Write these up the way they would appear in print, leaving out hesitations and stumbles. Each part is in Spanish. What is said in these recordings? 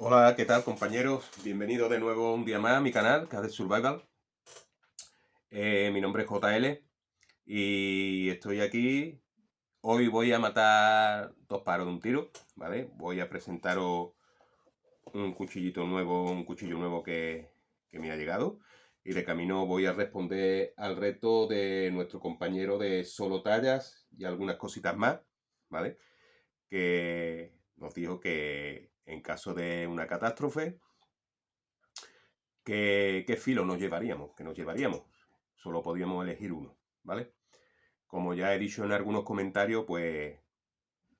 Hola, ¿qué tal compañeros? Bienvenidos de nuevo un día más a mi canal, Cadet Survival. Mi nombre es JL y estoy aquí. Hoy voy a matar dos pájaros de un tiro, ¿vale? Voy a presentaros un cuchillito nuevo, un cuchillo nuevo que me ha llegado. Y de camino voy a responder al reto de nuestro compañero de solo tallas y algunas cositas más, ¿vale? Que nos dijo que en caso de una catástrofe, ¿qué filo nos llevaríamos? ¿Qué nos llevaríamos? Solo podíamos elegir uno, ¿vale? Como ya he dicho en algunos comentarios, pues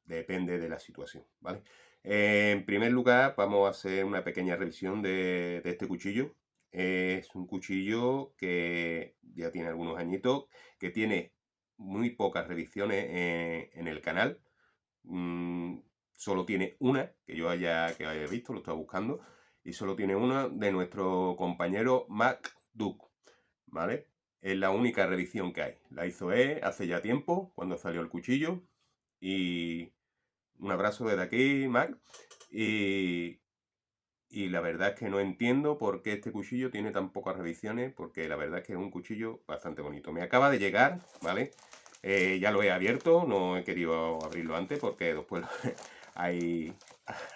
depende de la situación, ¿vale? En primer lugar, vamos a hacer una pequeña revisión de este cuchillo. Es un cuchillo que ya tiene algunos añitos, que tiene muy pocas revisiones en el canal. Mm, Solo tiene una, que haya visto, lo estaba buscando, y solo tiene una de nuestro compañero MacDuck, ¿vale? Es la única revisión que hay. La hizo hace ya tiempo, cuando salió el cuchillo, y un abrazo desde aquí, Mac, y, y la verdad es que no entiendo por qué este cuchillo tiene tan pocas revisiones, porque la verdad es que es un cuchillo bastante bonito. Me acaba de llegar, ¿vale? Ya lo he abierto, no he querido abrirlo antes porque después hay,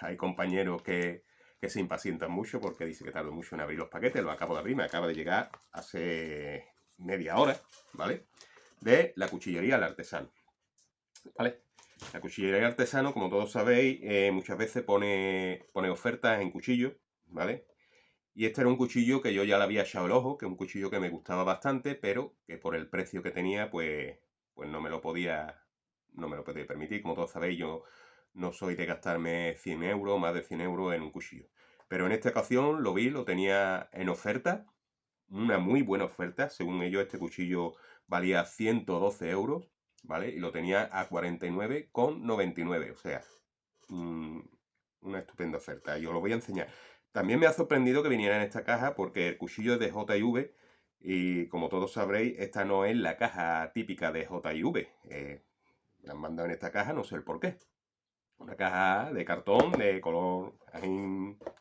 hay compañeros que se impacientan mucho porque dice que tardo mucho en abrir los paquetes. Lo acabo de abrir, me acaba de llegar hace media hora, ¿vale? De la cuchillería al artesano, ¿vale? La cuchillería artesano, como todos sabéis, muchas veces pone ofertas en cuchillos, ¿vale? Y este era un cuchillo que yo ya le había echado el ojo, que es un cuchillo que me gustaba bastante, pero que por el precio que tenía, pues no me lo podía permitir. Como todos sabéis, yo no soy de gastarme 100 euros, más de 100 euros en un cuchillo. Pero en esta ocasión lo vi, lo tenía en oferta, una muy buena oferta. Según ellos, este cuchillo valía 112 euros, ¿vale? Y lo tenía a 49,99. O sea, mm, una estupenda oferta. Yo lo voy a enseñar. También me ha sorprendido que viniera en esta caja porque el cuchillo es de J&V y como todos sabréis, esta no es la caja típica de J&V. Me la han mandado en esta caja, no sé el por qué. Una caja de cartón de color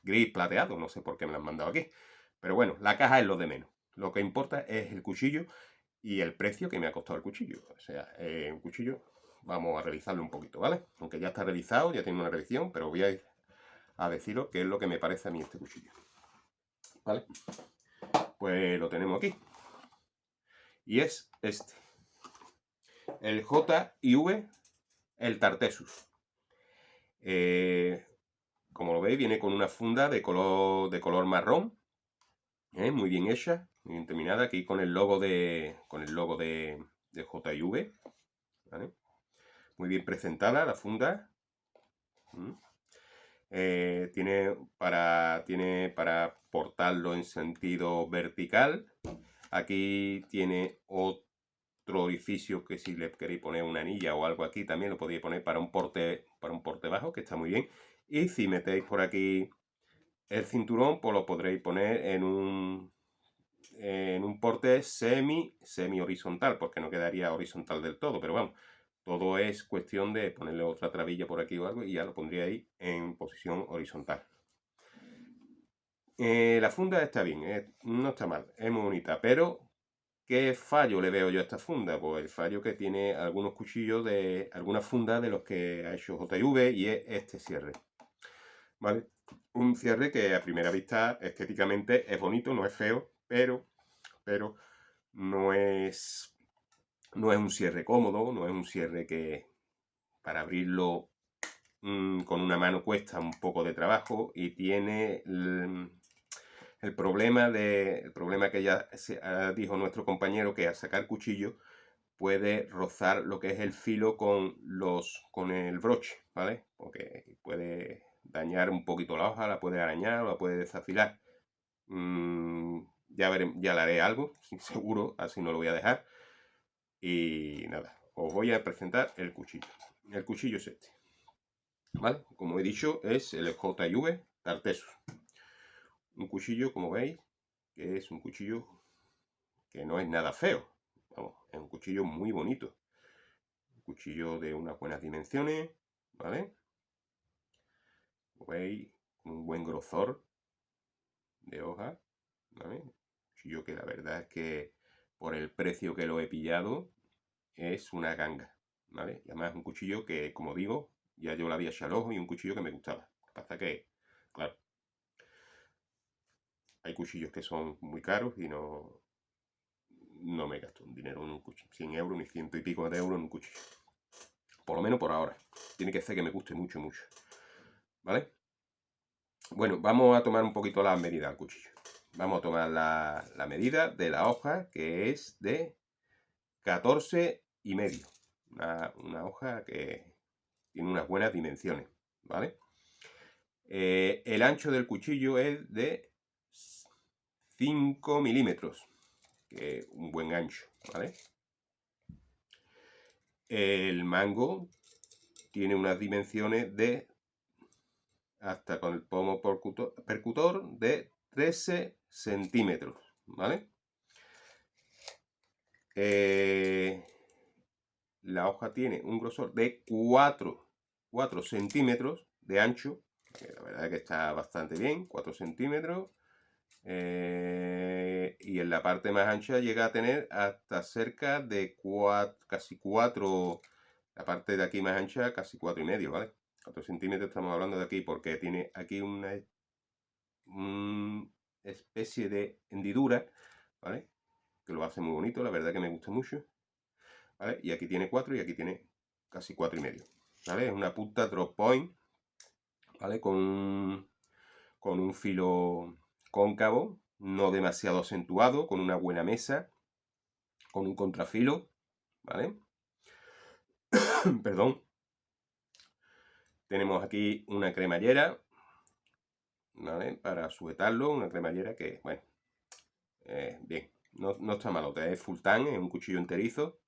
gris plateado, no sé por qué me la han mandado aquí. Pero bueno, la caja es lo de menos. Lo que importa es el cuchillo y el precio que me ha costado el cuchillo. O sea, un cuchillo, vamos a revisarlo un poquito, ¿vale? Aunque ya está revisado, ya tiene una revisión, pero voy a deciros qué es lo que me parece a mí este cuchillo, ¿vale? Pues lo tenemos aquí. Y es este. El J&V, el Tartessus. Como lo veis, viene con una funda de color marrón, muy bien hecha, muy bien terminada, aquí con el logo de J&V, ¿vale? Muy bien presentada la funda. Tiene para portarlo en sentido vertical. Aquí tiene otro orificio que si le queréis poner una anilla o algo aquí también lo podéis poner para un porte bajo, que está muy bien. Y si metéis por aquí el cinturón, pues lo podréis poner en un porte semi horizontal, porque no quedaría horizontal del todo, pero vamos, todo es cuestión de ponerle otra trabilla por aquí o algo y ya lo pondría ahí en posición horizontal. La funda está bien, no está mal, es muy bonita, pero ¿qué fallo le veo yo a esta funda? Pues el fallo que tiene algunos cuchillos de algunas fundas de los que ha hecho J&V y es este cierre, ¿vale? Un cierre que a primera vista estéticamente es bonito, no es feo, pero no es, no es un cierre cómodo, no es un cierre que para abrirlo con una mano cuesta un poco de trabajo y tiene el problema que ya dijo nuestro compañero, que al sacar cuchillo puede rozar lo que es el filo con el broche, ¿vale? Porque puede dañar un poquito la hoja, la puede arañar o la puede desafilar. Ya le haré algo, seguro, así no lo voy a dejar. Y nada, os voy a presentar el cuchillo. El cuchillo es este, ¿vale? Como he dicho, es el J&V Tartessus. Un cuchillo, como veis, que es un cuchillo que no es nada feo. Vamos, es un cuchillo muy bonito. Un cuchillo de unas buenas dimensiones, ¿vale? Como veis, un buen grosor de hoja, ¿vale? Cuchillo que la verdad es que por el precio que lo he pillado es una ganga, ¿vale? Y además es un cuchillo que, como digo, ya yo le había echado el ojo y un cuchillo que me gustaba. Lo que pasa que, claro, hay cuchillos que son muy caros y no me gasto un dinero en un cuchillo, 100 euros ni ciento y pico de euros en un cuchillo. Por lo menos por ahora. Tiene que ser que me guste mucho, mucho. ¿Vale? Bueno, vamos a tomar un poquito la medida del cuchillo. Vamos a tomar la medida de la hoja, que es de 14,5. Una hoja que tiene unas buenas dimensiones, ¿vale? El ancho del cuchillo es de 5 milímetros, que es un buen ancho, ¿vale? El mango tiene unas dimensiones de, hasta con el pomo percutor, de 13 centímetros, ¿vale? La hoja tiene un grosor de 4 centímetros de ancho, que la verdad es que está bastante bien, 4 centímetros. Y en la parte más ancha llega a tener hasta cerca de casi 4, la parte de aquí más ancha casi 4,5, ¿vale? 4 centímetros estamos hablando de aquí porque tiene aquí una especie de hendidura, ¿vale? Que lo hace muy bonito, la verdad que me gusta mucho, ¿vale? Y aquí tiene 4 y aquí tiene casi 4,5, ¿vale? Es una punta drop point, ¿vale? Con un filo cóncavo, no demasiado acentuado, con una buena mesa, con un contrafilo, ¿vale? Perdón. Tenemos aquí una cremallera, ¿vale? Para sujetarlo, una cremallera que, bueno, bien, no está malota, es full tan, es un cuchillo enterizo,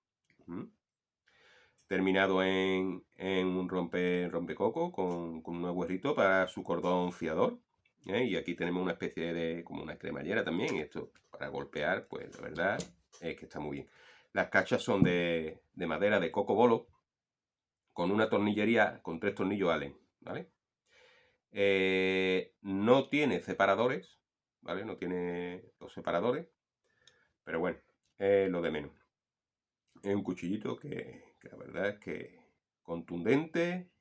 terminado en un rompecoco con un agüerrito para su cordón fiador, y aquí tenemos una especie de, como una cremallera también, y esto para golpear, pues la verdad es que está muy bien. Las cachas son de madera de coco bolo, con una tornillería, con 3 tornillos Allen, ¿vale? No tiene separadores, ¿vale? No tiene los separadores, pero bueno, es lo de menos. Es un cuchillito que la verdad es que contundente.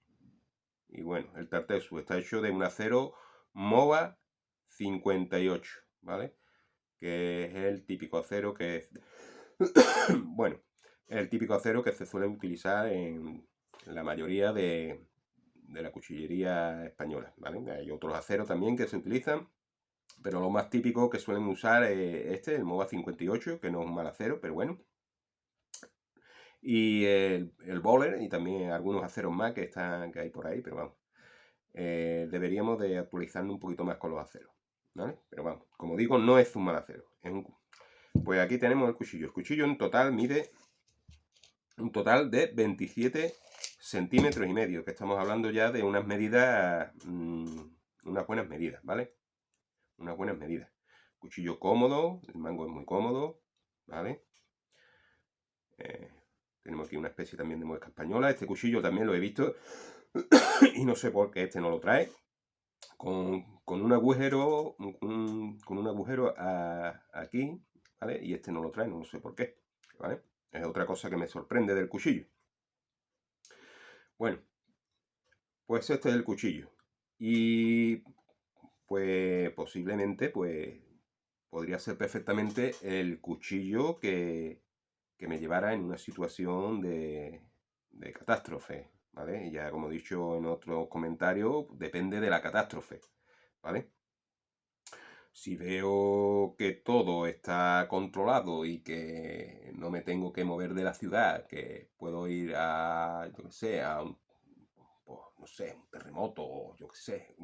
Y bueno, el Tartesu está hecho de un acero MOVA 58, ¿vale? Que es el típico acero que es... bueno, es el típico acero que se suele utilizar en la mayoría de la cuchillería española, ¿vale? Hay otros aceros también que se utilizan, pero lo más típico que suelen usar es el MOVA 58, que no es un mal acero, pero bueno. Y el Bowler y también algunos aceros más que hay por ahí, pero vamos. Deberíamos de actualizarnos un poquito más con los aceros, ¿vale? Pero vamos, como digo, no es un mal acero. Pues aquí tenemos el cuchillo. El cuchillo en total mide un total de 27 centímetros y medio, que estamos hablando ya de unas medidas, unas buenas medidas, ¿vale? Unas buenas medidas. Cuchillo cómodo, el mango es muy cómodo, ¿vale? Tenemos aquí una especie también de muesca española. Este cuchillo también lo he visto y no sé por qué este no lo trae. Con un agujero, con un agujero aquí, ¿vale? Y este no lo trae, no sé por qué, ¿vale? Es otra cosa que me sorprende del cuchillo. Bueno, pues este es el cuchillo. Y pues posiblemente, pues podría ser perfectamente el cuchillo que me llevara en una situación de catástrofe, ¿vale? Y ya como he dicho en otros comentarios, depende de la catástrofe, ¿vale? Si veo que todo está controlado y que no me tengo que mover de la ciudad, que puedo ir a, yo qué sé, a un, pues, no sé, un terremoto, o yo qué sé,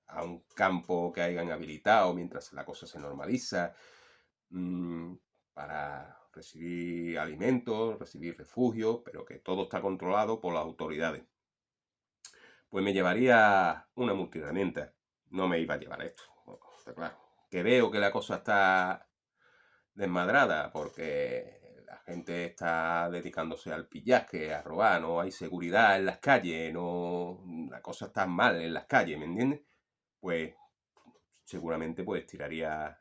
a un campo que hayan habilitado mientras la cosa se normaliza, para recibir alimentos, recibir refugio, pero que todo está controlado por las autoridades. Pues me llevaría una multiherramienta. No me iba a llevar esto, está claro. Que veo que la cosa está desmadrada porque la gente está dedicándose al pillaje, a robar, no hay seguridad en las calles, no, la cosa está mal en las calles, ¿me entiendes? pues seguramente pues tiraría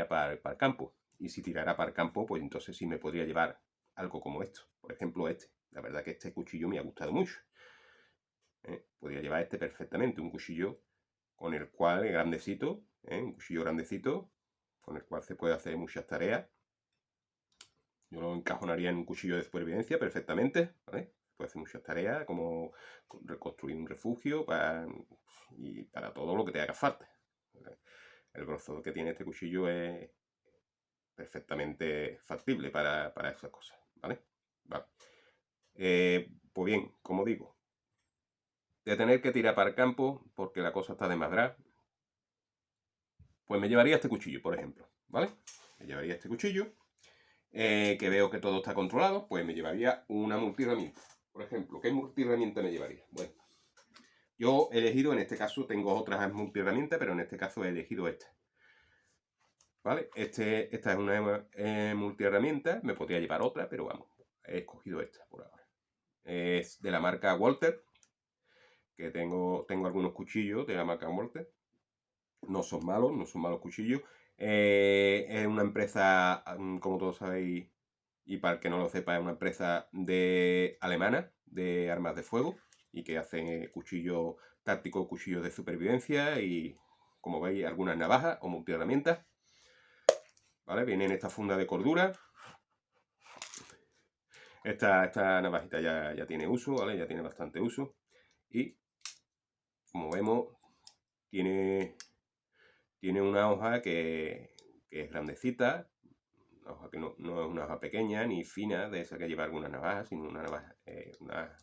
para el campo. Y si tirara para el campo, pues entonces sí me podría llevar algo como esto. Por ejemplo, este. La verdad que este cuchillo me ha gustado mucho. Podría llevar este perfectamente, un cuchillo con el cual, grandecito, un cuchillo grandecito, con el cual se puede hacer muchas tareas. Yo lo encajonaría en un cuchillo de supervivencia perfectamente, ¿vale? Puede hacer muchas tareas, como reconstruir un refugio y para todo lo que te haga falta. El grosor que tiene este cuchillo es perfectamente factible para esas cosas, ¿vale? Vale. Pues bien, como digo, de tener que tirar para el campo porque la cosa está de madrar, pues me llevaría este cuchillo, por ejemplo, ¿vale? Me llevaría este cuchillo, que veo que todo está controlado, pues me llevaría una multiherramienta. Por ejemplo, ¿qué multiherramienta me llevaría? Bueno, yo he elegido, en este caso tengo otras multiherramientas, pero en este caso he elegido esta. ¿Vale? Esta es una multiherramienta, me podría llevar otra, pero vamos, he escogido esta por ahora. Es de la marca Walther, que tengo algunos cuchillos de la marca Walther. No son malos cuchillos. Es una empresa, como todos sabéis, y para el que no lo sepa, es una empresa alemana de armas de fuego y que hacen cuchillos tácticos, cuchillos de supervivencia y, como veis, algunas navajas o multiherramientas. ¿Vale? Viene en esta funda de cordura. Esta navajita ya tiene uso, ¿vale? Ya tiene bastante uso. Y, como vemos, tiene una hoja que es grandecita. Una hoja que no es una hoja pequeña ni fina, de esa que lleva algunas navajas, sino una navaja una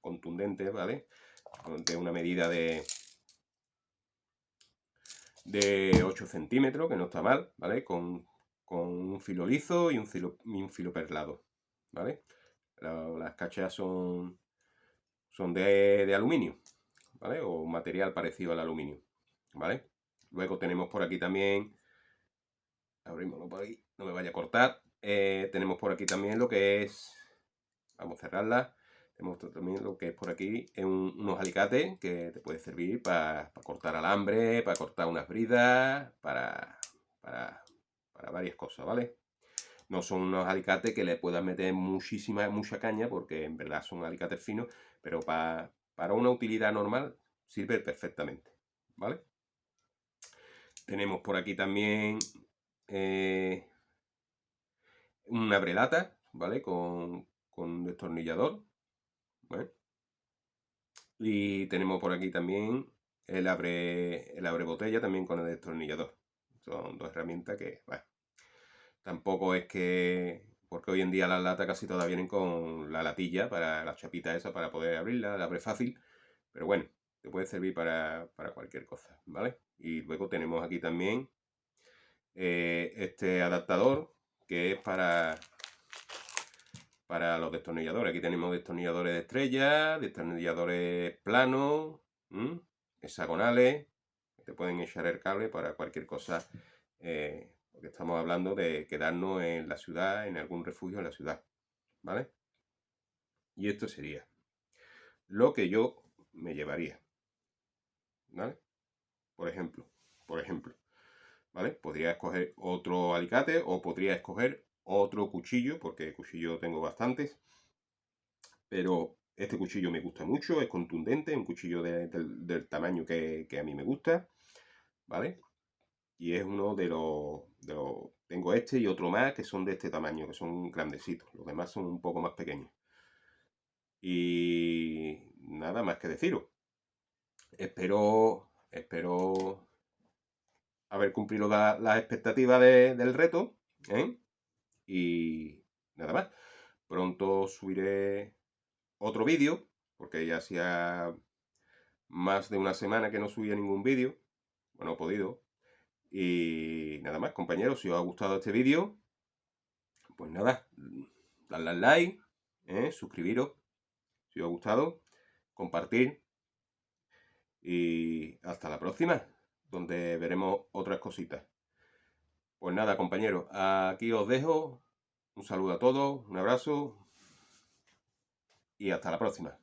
contundente, ¿vale? De una medida de 8 centímetros, que no está mal, ¿vale? Con un filo liso y un filo perlado, ¿vale? Las cachas son de aluminio, ¿vale? O material parecido al aluminio, ¿vale? Luego tenemos por aquí también, abrimoslo por aquí, no me vaya a cortar, tenemos por aquí también lo que es, vamos a cerrarla, tenemos también lo que es por aquí, unos alicates que te puede servir para cortar alambre, para cortar unas bridas, para varias cosas, ¿vale? No son unos alicates que le puedas meter mucha caña, porque en verdad son alicates finos, pero para una utilidad normal sirve perfectamente, ¿vale? Tenemos por aquí también un abrelata, ¿vale? Con destornillador, ¿vale? Y tenemos por aquí también el abre botella también con el destornillador. Son dos herramientas que, bueno, tampoco es que, porque hoy en día las latas casi todas vienen con la latilla para la chapita esa para poder abrirla, la abre fácil, pero bueno, te puede servir para cualquier cosa, ¿vale? Y luego tenemos aquí también este adaptador que es para los destornilladores. Aquí tenemos destornilladores de estrella, destornilladores planos, hexagonales, que te pueden echar el cable para cualquier cosa, porque estamos hablando de quedarnos en la ciudad, en algún refugio en la ciudad, ¿vale? Y esto sería lo que yo me llevaría, ¿vale? Por ejemplo, ¿vale? Podría escoger otro alicate o podría escoger otro cuchillo, porque cuchillo tengo bastantes, pero este cuchillo me gusta mucho, es contundente, un cuchillo del tamaño que a mí me gusta, ¿vale? Y es uno de los... Tengo este y otro más que son de este tamaño, que son grandecitos. Los demás son un poco más pequeños. Y nada más que deciros. Espero haber cumplido las expectativas del reto, ¿eh? Y nada más. Pronto subiré otro vídeo, porque ya hacía más de una semana que no subía ningún vídeo. Bueno, he podido. Y nada más, compañeros, si os ha gustado este vídeo, pues nada, dadle al like, suscribiros si os ha gustado, compartir y hasta la próxima, donde veremos otras cositas. Pues nada, compañeros, aquí os dejo. Un saludo a todos, un abrazo y hasta la próxima.